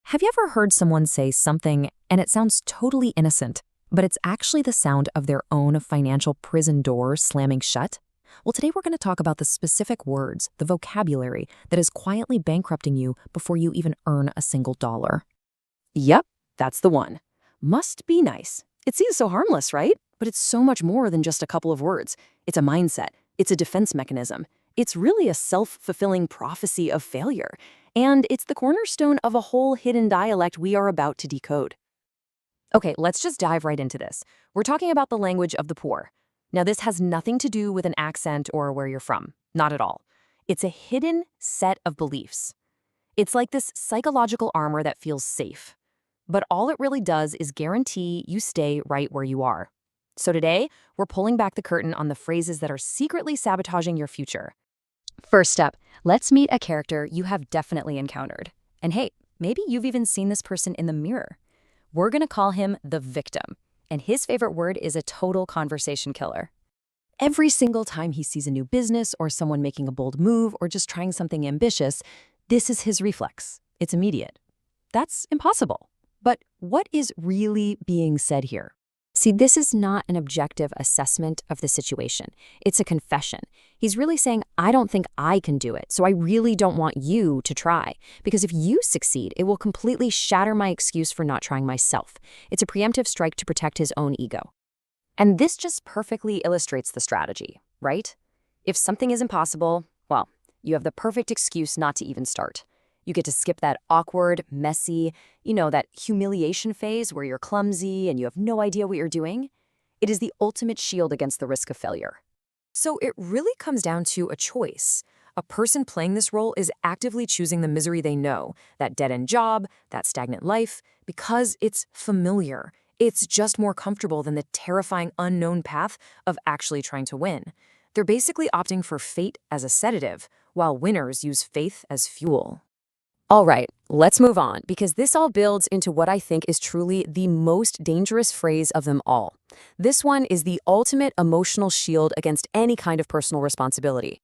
Have you ever heard someone say something and it sounds totally innocent, but it's actually the sound of their own financial prison door slamming shut? Well, today we're going to talk about the specific words, the vocabulary that is quietly bankrupting you before you even earn a single dollar. Yep, that's the one. Must be nice. It seems so harmless, right? But it's so much more than just a couple of words. It's a mindset. It's a defense mechanism. It's really a self-fulfilling prophecy of failure. And it's the cornerstone of a whole hidden dialect we are about to decode. Okay, let's just dive right into this. We're talking about the language of the poor. Now, this has nothing to do with an accent or where you're from. Not at all. It's a hidden set of beliefs. It's like this psychological armor that feels safe. But all it really does is guarantee you stay right where you are. So today, we're pulling back the curtain on the phrases that are secretly sabotaging your future. First up, let's meet a character you have definitely encountered. And hey, maybe you've even seen this person in the mirror. We're going to call him the victim, and his favorite word is a total conversation killer. Every single time he sees a new business or someone making a bold move or just trying something ambitious, this is his reflex. It's immediate. That's impossible. But what is really being said here? See, this is not an objective assessment of the situation. It's a confession. He's really saying, I don't think I can do it, so I really don't want you to try. Because if you succeed, it will completely shatter my excuse for not trying myself. It's a preemptive strike to protect his own ego. And this just perfectly illustrates the strategy, right? If something is impossible, well, you have the perfect excuse not to even start. You get to skip that awkward, messy, that humiliation phase where you're clumsy and you have no idea what you're doing. It is the ultimate shield against the risk of failure. So it really comes down to a choice. A person playing this role is actively choosing the misery they know, that dead-end job, that stagnant life, because it's familiar. It's just more comfortable than the terrifying unknown path of actually trying to win. They're basically opting for fate as a sedative, while winners use faith as fuel. All right, let's move on, because this all builds into what I think is truly the most dangerous phrase of them all. This one is the ultimate emotional shield against any kind of personal responsibility.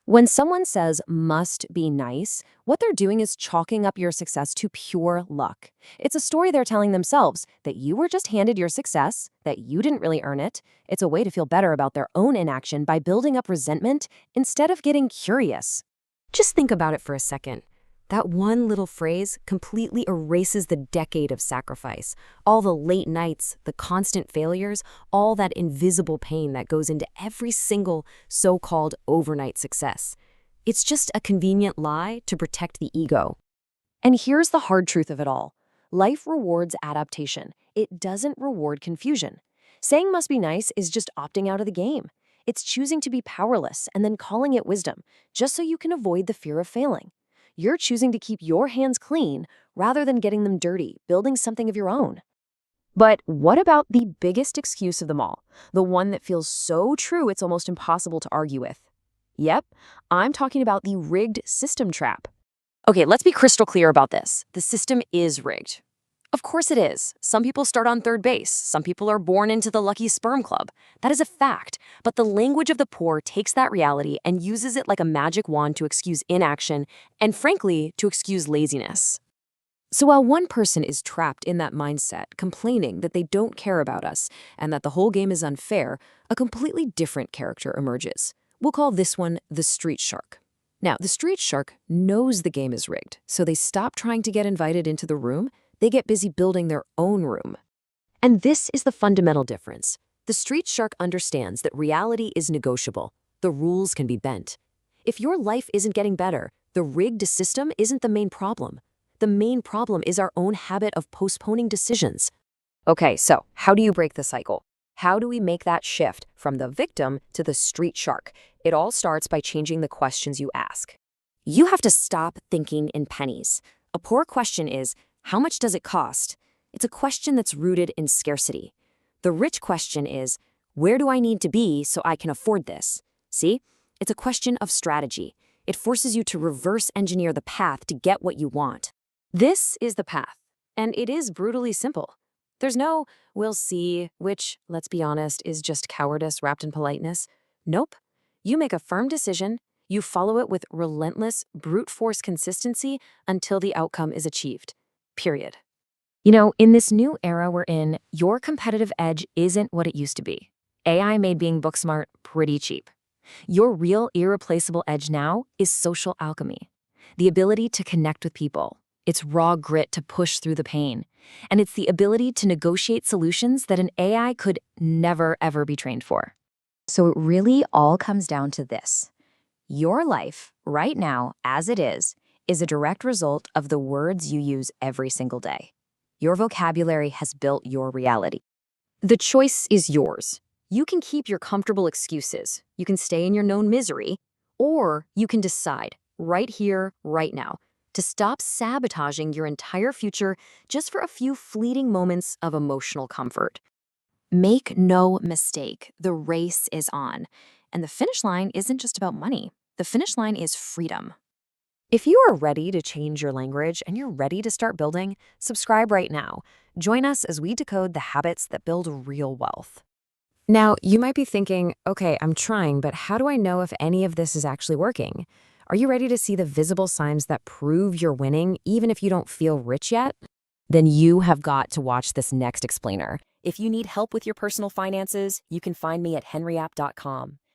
When someone says must be nice, what they're doing is chalking up your success to pure luck. It's a story they're telling themselves that you were just handed your success, that you didn't really earn it. It's a way to feel better about their own inaction by building up resentment instead of getting curious. Just think about it for a second. That one little phrase completely erases the decade of sacrifice, all the late nights, the constant failures, all that invisible pain that goes into every single so-called overnight success. It's just a convenient lie to protect the ego. And here's the hard truth of it all. Life rewards adaptation. It doesn't reward confusion. Saying must be nice is just opting out of the game. It's choosing to be powerless and then calling it wisdom, just so you can avoid the fear of failing. You're choosing to keep your hands clean rather than getting them dirty, building something of your own. But what about the biggest excuse of them all? The one that feels so true it's almost impossible to argue with. Yep, I'm talking about the rigged system trap. Okay, let's be crystal clear about this. The system is rigged. Of course it is. Some people start on third base. Some people are born into the lucky sperm club. That is a fact. But the language of the poor takes that reality and uses it like a magic wand to excuse inaction and, frankly, to excuse laziness. So while one person is trapped in that mindset, complaining that they don't care about us and that the whole game is unfair, a completely different character emerges. We'll call this one the street shark. Now, the street shark knows the game is rigged, so they stop trying to get invited into the room. They get busy building their own room. And this is the fundamental difference. The street shark understands that reality is negotiable. The rules can be bent. If your life isn't getting better, the rigged system isn't the main problem. The main problem is our own habit of postponing decisions. Okay, so how do you break the cycle? How do we make that shift from the victim to the street shark? It all starts by changing the questions you ask. You have to stop thinking in pennies. A poor question is, how much does it cost? It's a question that's rooted in scarcity. The rich question is, where do I need to be so I can afford this? See? It's a question of strategy. It forces you to reverse engineer the path to get what you want. This is the path, and it is brutally simple. There's no we'll see, which, let's be honest, is just cowardice wrapped in politeness. Nope. You make a firm decision, you follow it with relentless, brute force consistency until the outcome is achieved. period. In this new era we're in, your competitive edge isn't what it used to be. AI made being book smart pretty cheap. Your real irreplaceable edge now is social alchemy, the ability to connect with people. It's raw grit to push through the pain. And it's the ability to negotiate solutions that an AI could never, ever be trained for. So it really all comes down to this. Your life, right now, as it is a direct result of the words you use every single day. Your vocabulary has built your reality. The choice is yours. You can keep your comfortable excuses, you can stay in your known misery, or you can decide, right here, right now, to stop sabotaging your entire future just for a few fleeting moments of emotional comfort. Make no mistake, the race is on. And the finish line isn't just about money. The finish line is freedom. If you are ready to change your language and you're ready to start building, subscribe right now. Join us as we decode the habits that build real wealth. Now, you might be thinking, okay, I'm trying, but how do I know if any of this is actually working? Are you ready to see the visible signs that prove you're winning, even if you don't feel rich yet? Then you have got to watch this next explainer. If you need help with your personal finances, you can find me at henryapp.com.